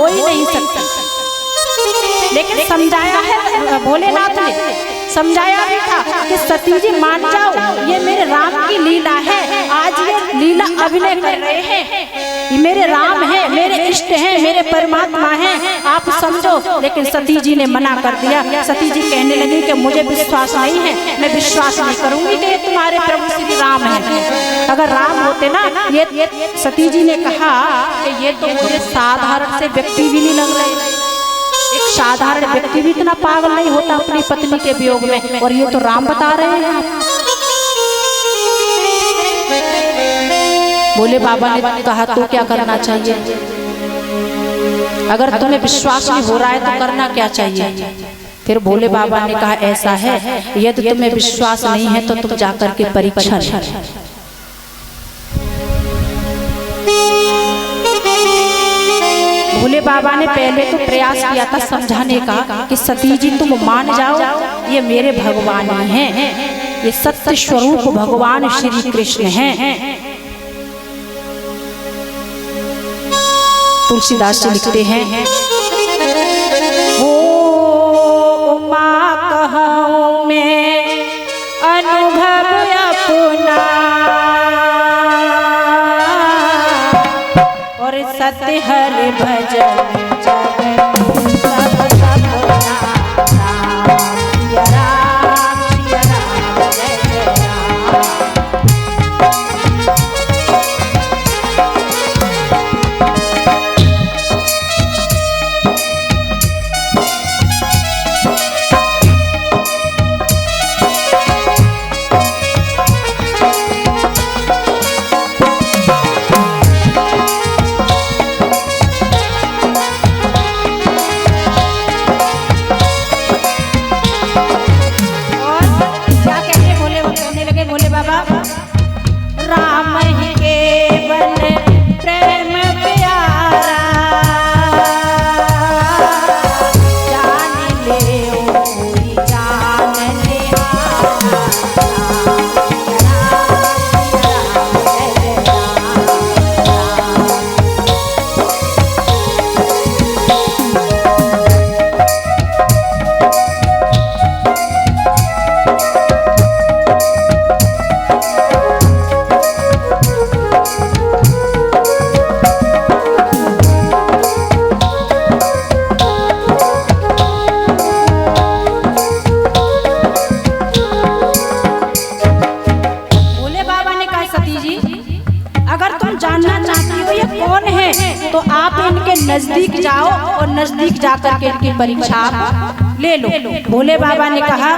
ही नहीं सकती। लेकिन समझाया है भोलेनाथ ने, समझाया भी था कि सती जी मान जाओ, ये मेरे राम की लीला है। आज ये लीला अभिनय कर रहे हैं, ये मेरे राम है, मेरे इष्ट हैं, मेरे परमात्मा हैं, आप समझो। लेकिन सती जी ने मना कर दिया। सती जी कहने लगी कि मुझे विश्वास नहीं है, मैं विश्वास नहीं करूंगी कि ये तुम्हारे प्रभु श्री राम है। अगर राम होते ना, ये सती जी ने कहा कि ये तो मुझे साधारण से व्यक्ति भी नहीं लग रहे, एक साधारण व्यक्ति भी इतना पागल नहीं होता अपनी पत्नी के वियोग में, और ये तो राम बता रहे हैं। भोले बाबा ने कहा तो क्या करना चाहिए? अगर तुम्हें विश्वास नहीं हो रहा है तो करना क्या चाहिए? फिर भोले बाबा ने कहा ऐसा है, यदि तुम्हें विश्वास नहीं है तो तुम जाकर के परीक्षा लो। भोले बाबा ने पहले तो प्रयास किया था समझाने का कि सती जी तुम मान जाओ, ये मेरे भगवान हैं, ये सत्य स्वरूप भगवान श्री कृष्ण हैं। तुलसीदास जी लिखते हैं, ओ माँ कहूँ मैं अनुभव अपना, और सत्य हर भजन तो आप इनके नजदीक जाओ और नजदीक जाकर के इनकी परीक्षा ले लो। भोले बाबा ने कहा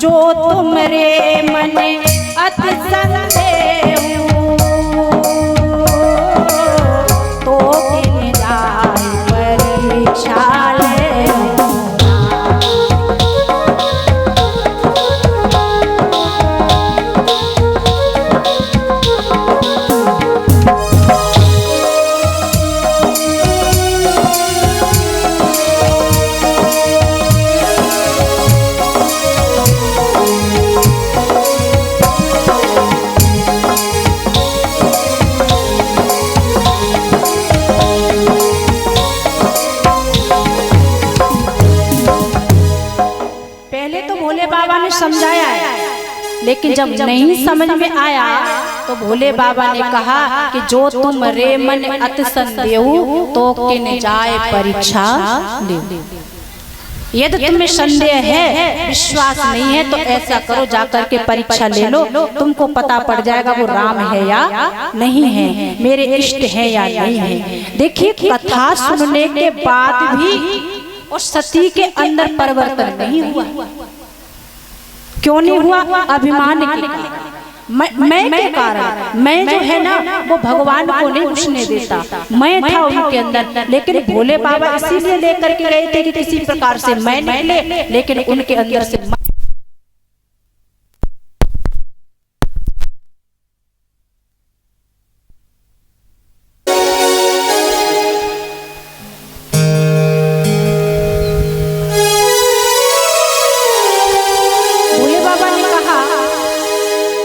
जो तुमरे मन अति संदेह तो किन जाए परीक्षा ले। समझाया है, लेकिन जब नहीं समझ में आया तो भोले बाबा ने कहा कि जो तुम रे मन अति संदेह तो किन जाए परीक्षा ले। यदि तुम्हें संदेह है, विश्वास नहीं है, तो ऐसा करो जाकर के परीक्षा ले लो, तुमको पता पड़ जाएगा वो राम है या नहीं है, मेरे इष्ट है या नहीं है। देखिए कथा सुनने के बाद भी और सती के अंदर परिवर्तन नहीं हुआ। क्यों नहीं हुआ? अभिमान के कारण, मैं के कारण। मैं जो है ना वो भगवान को नहीं घुसने देता, मैं था उनके अंदर। लेकिन भोले बाबा इसीलिए लेकर के गए थे कि किसी प्रकार से मैं निकले, लेकिन उनके अंदर से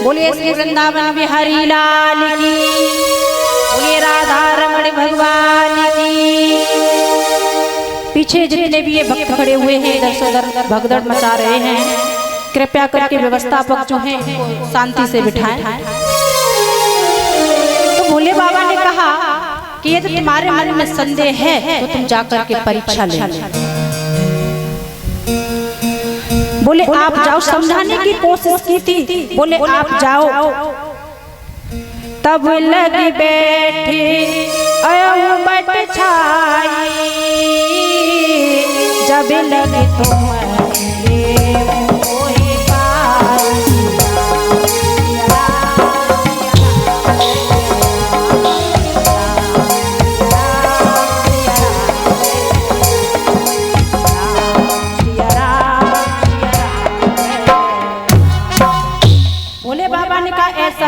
बोलिए श्री वृंदावन बिहारी लाल की, बोलिए राधा रमण भगवान की। पीछे जितने भी ये भक्त खड़े हुए हैं इधर से उधर भगदड़ मचा रहे हैं, कृपया करके व्यवस्थापक जो हैं शांति से बिठाएं। तो भोले बाबा ने कहा कि यदि तुम्हारे मन में संदेह है तो तुम जाकर के परीक्षा ले लो। बोले आप जाओ, समझाने की कोशिश की थी, बोले आप जाओ। तब लगी बैठी बट छाई, जब लगे तुम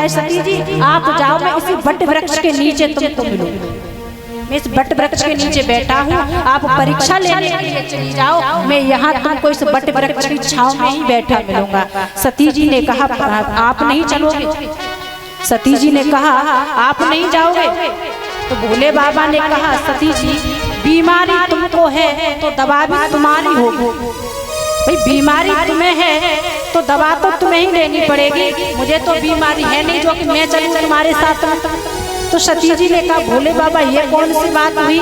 सती जी आप जाओ, मैं इसी बट वृक्ष के नीचे तुमको मिलूंगा। मैं इस बट वृक्ष के नीचे बैठा हूँ, आप परीक्षा लेने के लिए चली जाओ, मैं यहाँ तुमको इस बट वृक्ष की छांव में ही बैठा मिलूंगा। सती जी ने कहा आप नहीं चलोगे? सती जी ने कहा आप नहीं जाओगे? तो भोले बाबा ने कहा सती जी बीमारी तुमको है तो दवा भी तुम्हारी होगी। भाई बीमारी तुम्हें है तो दवा तो तुम्हें ही लेनी पड़ेगी, मुझे तो बीमारी है नहीं जो कि मैं चलूं तुम्हारे साथ में। तो सती जी ने कहा भोले बाबा ये कौन सी बात हुई?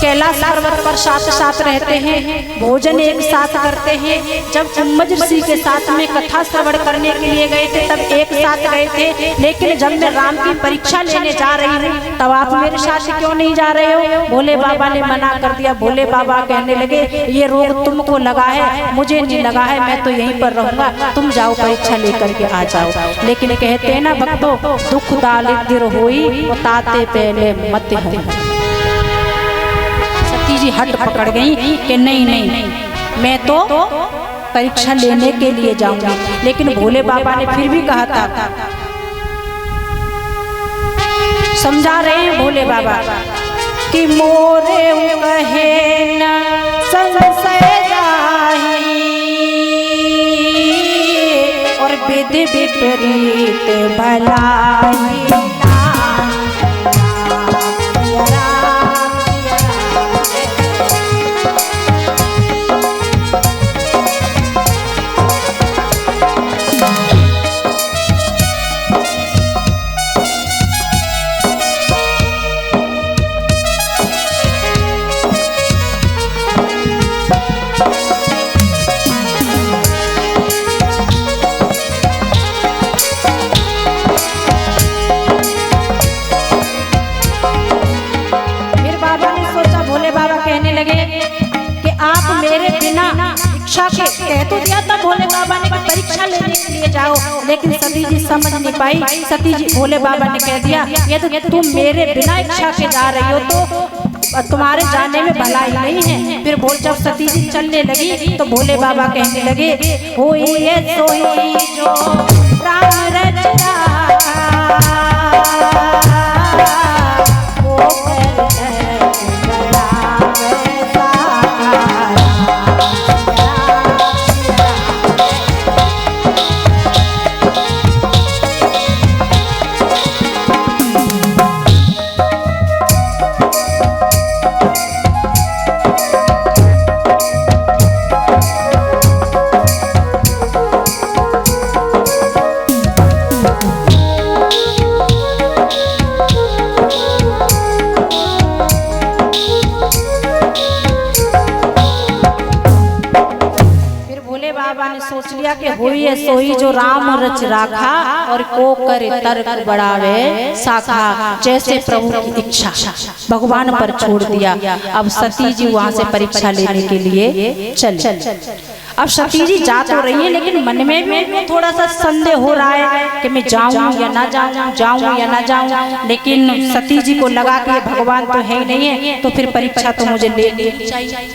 कैलाश पर्वत पर साथ साथ रहते हैं, भोजन एक साथ करते हैं। जब उम्मज ऋषि के साथ में कथा श्रवण करने के लिए गए थे तब एक साथ गए थे, लेकिन जब मैं राम की परीक्षा लेने जा रही हूँ तब आप मेरे साथ क्यों नहीं जा रहे हो? भोले बाबा ने मना कर दिया। भोले बाबा कहने लगे ये रोग तुमको लगा है, मुझे नहीं लगा है, मैं तो यहीं पर रहूंगा, तुम जाओ परीक्षा लेकर के आ जाओ। लेकिन कहते हैं ना भक्तों, दुख दारिद्र होई ताते पहले मत हो। जी हट पकड़ गई कि नहीं नहीं मैं तो परीक्षा लेने के लिए जाऊंगी। लेकिन भोले बाबा ने फिर भी कहा था, समझा रहे हैं भोले बाबा कि मोरे कहे न संशय जाहि और विधि विपरीत भलाई। कि आप मेरे बिना इच्छा के कह तो दिया था भोले बाबा ने कि परीक्षा लेने के लिए जाओ, लेकिन सती जी समझ नहीं पाई। सती जी भोले बाबा ने कह दिया ये तो तुम मेरे बिना इच्छा के जा रही हो तो तुम्हारे जाने में भलाई नहीं है। फिर बोल जब सती जी चलने लगी तो भोले बाबा कहने लगे होई ये सोई जो राम रचा सोच लिया कि होई है सोई जो राम रच राखा और को करे तर्क बढ़ावे शाखा। जैसे प्रभु की इच्छा भगवान पर छोड़ दिया। अब सती जी वहां से परीक्षा लेने के लिए चले। अब सती जी जा तो रही है लेकिन मन में भी थोड़ा सा संदेह हो रहा है कि मैं जाऊं या ना जाऊं, जाऊं या ना जाऊं। लेकिन सती जी को लगा कि भगवान तो है ही नहीं है तो फिर परीक्षा तो मुझे लेनी चाहिए।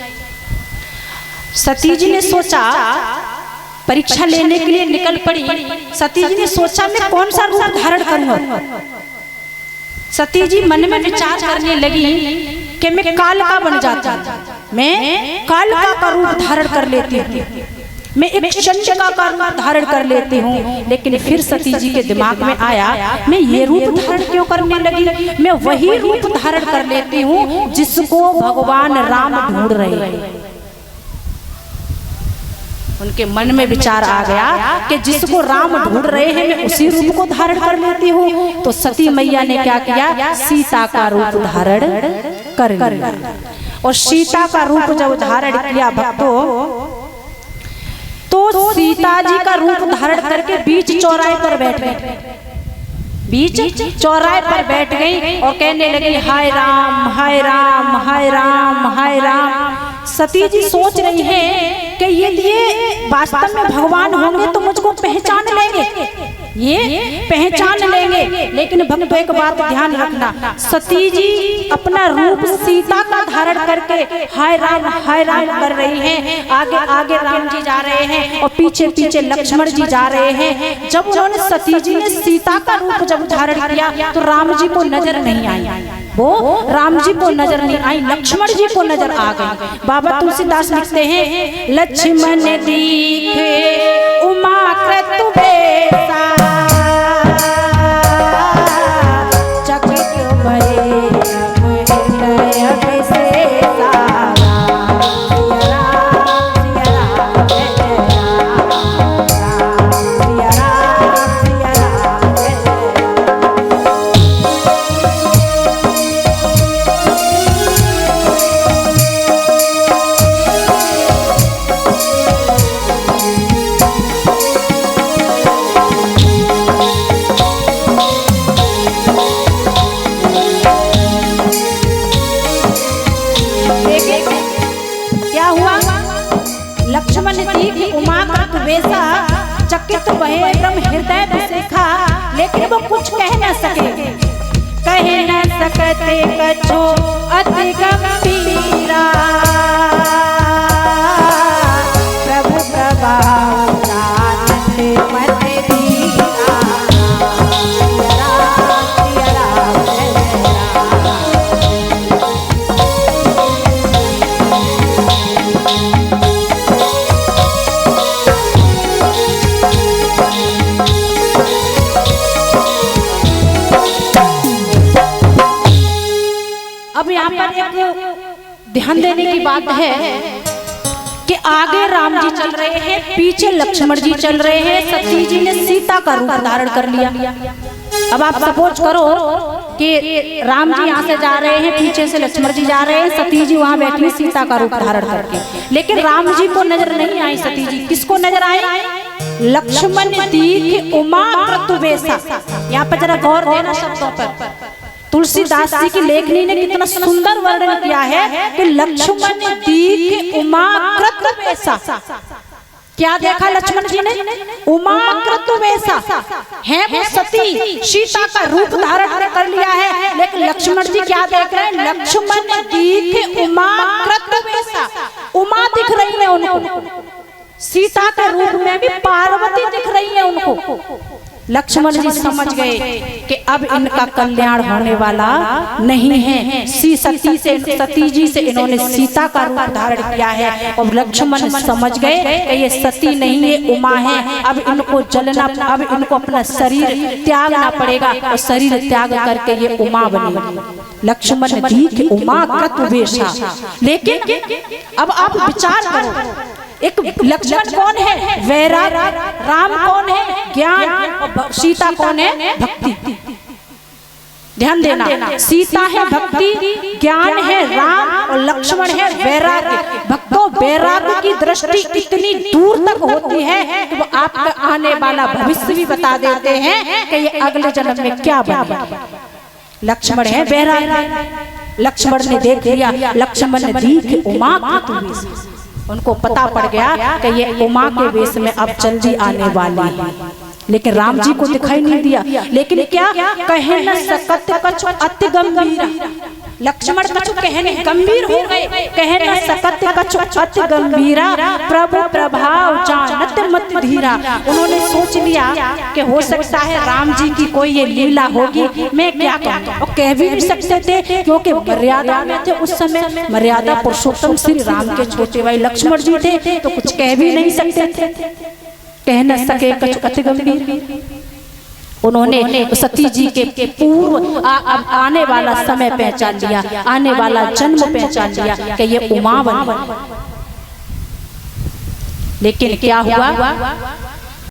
सती जी ने सोचा परीक्षा लेने के लिए निकल पड़ी। सती जी ने सोचा मैं कौन सा रूप धारण करूं। सती जी मन में विचार करने लगी कि मैं कालिका बन जाती हूं, मैं कालिका का रूप धारण कर लेती हूँ। मैं एक चंडिका का रूप धारण कर लेती हूँ। लेकिन फिर सती जी के दिमाग में आया, मैं ये रूप धारण क्यों करने लगी? मैं वही रूप धारण कर लेती हूँ जिसको भगवान राम ढूंढ रहे हैं। उनके मन में विचार आ गया कि जिसको राम ढूंढ रहे हैं मैं उसी रूप को धारण कर लेती हूँ। तो सती मैया ने क्या किया? सीता का रूप धारण कर लिया। और सीता का रूप जब धारण किया भक्तों, तो सीता जी का रूप धारण करके बीच चौराहे पर बैठ गई। बीच चौराहे पर बैठ गई और कहने लगी, हाय राम हाय राम हाय राम हाय राम। सती जी सोच रही है कि ये वास्तव में भगवान होंगे तो मुझको पहचान लेंगे, ये पहचान लेंगे। लेकिन भक्तों एक बात ध्यान रखना, सती जी अपना रूप सीता का धारण करके हाय राम कर रही हैं। आगे आगे राम जी जा रहे हैं और पीछे पीछे लक्ष्मण जी जा रहे हैं। जब उन्होंने सती जी ने सीता का रूप जब धारण किया तो राम जी को नजर नहीं आई, वो राम जी को नजर नहीं आई, लक्ष्मण जी को नजर आ गई। बाबा तुलसीदास लिखते हैं, लक्ष्मण दीखे उमा क्रतु बेसा, चकित भये ब्रह्म हृदय विशेखा। लेकिन वो कुछ कह न सके, कह न सकते कछो अति गंभीरा, प्रभु प्रभाव जानते मत दीरा। अब यहाँ पर एक ध्यान देने की बात है कि आगे राम जी चल रहे हैं, पीछे लक्ष्मण जी चल रहे हैं। सती जी ने सीता का रूप धारण कर लिया। अब आप सपोज करो कि राम जी यहाँ से जा रहे हैं, पीछे से लक्ष्मण जी जा रहे हैं, सती जी वहाँ बैठी सीता का रूप धारण करके। लेकिन राम जी को नजर नहीं आई सती जी, किसको नजर आए? लक्ष्मण दीख उमा क्रतु बेसा। यहाँ पर जरा गौर देना शब्दों पर। तुलसीदास जी की लेखनी ने कितना सुंदर वर्णन किया है कि लक्ष्मण दीख उमा क्रतु बेसा। क्या देखा लक्ष्मण जी ने? उमा क्रतु बेसा है, वो सती सीता का रूप धारण कर लिया है। लेकिन लक्ष्मण जी क्या देख रहे हैं? लक्ष्मण दीख उमा क्रतु बेसा। उमा दिख रही है उनको, सीता के रूप में भी पार्वती दिख रही है उनको। लक्ष्मण जी समझ गए कि अब इनका कल्याण होने वाला नहीं है। सती जी से इन्होंने सीता का रूप धारण किया है और लक्ष्मण समझ गए कि ये सती नहीं है, उमा है। अब इनको जलना, अब इनको अपना शरीर त्यागना पड़ेगा और शरीर त्याग करके ये उमा बनेगी। लक्ष्मण दीख उमा क्रतु बेसा। लेकिन अब आप विचार करो, एक लक्ष्मण कौन है? वैराग। राम कौन है? ज्ञान। और सीता कौन है? भक्ति। ध्यान देना, सीता है भक्ति, ज्ञान है राम, और लक्ष्मण है वैराग। भक्तों, वैराग की दृष्टि इतनी दूर तक होती है कि वो आपका आने वाला भविष्य भी बता देते हैं कि ये अगले जन्म में क्या बनेगा। लक्ष्मण है वैराग। लक्ष्मण ने देख लिया, लक्ष्मण दीख उमा क्रतु बेसा। उनको पता पड़ गया कि ये उमा के वेश में अब जल्दी आने वाली है। लेकिन राम जी को दिखाई नहीं दिया। लेकिन क्या? कहे न सकत कछु अति गंभीरा। लक्ष्मण कछु कहने गंभीर हो गए, कहे न सकत कछु अति गंभीरा, प्रभु प्रभाव जानत मत धीरा। उन्होंने सोच लिया कि हो सकता है राम जी की कोई ये लीला होगी, मैं क्या कहूँ। और कह भी नहीं सकते थे क्योंकि मर्यादा में थे उस समय, मर्यादा पुरुषोत्तम श्री राम के छोटे भाई लक्ष्मण जी थे, तो कुछ कह भी नहीं सकते थे, कह न सके कछु अति गंभीर। उन्होंने सती जी के पूर्व आने वाला समय पहचान लिया, आने वाला जन्म पहचान लिया कि ये उमा बनी। लेकिन क्या हुआ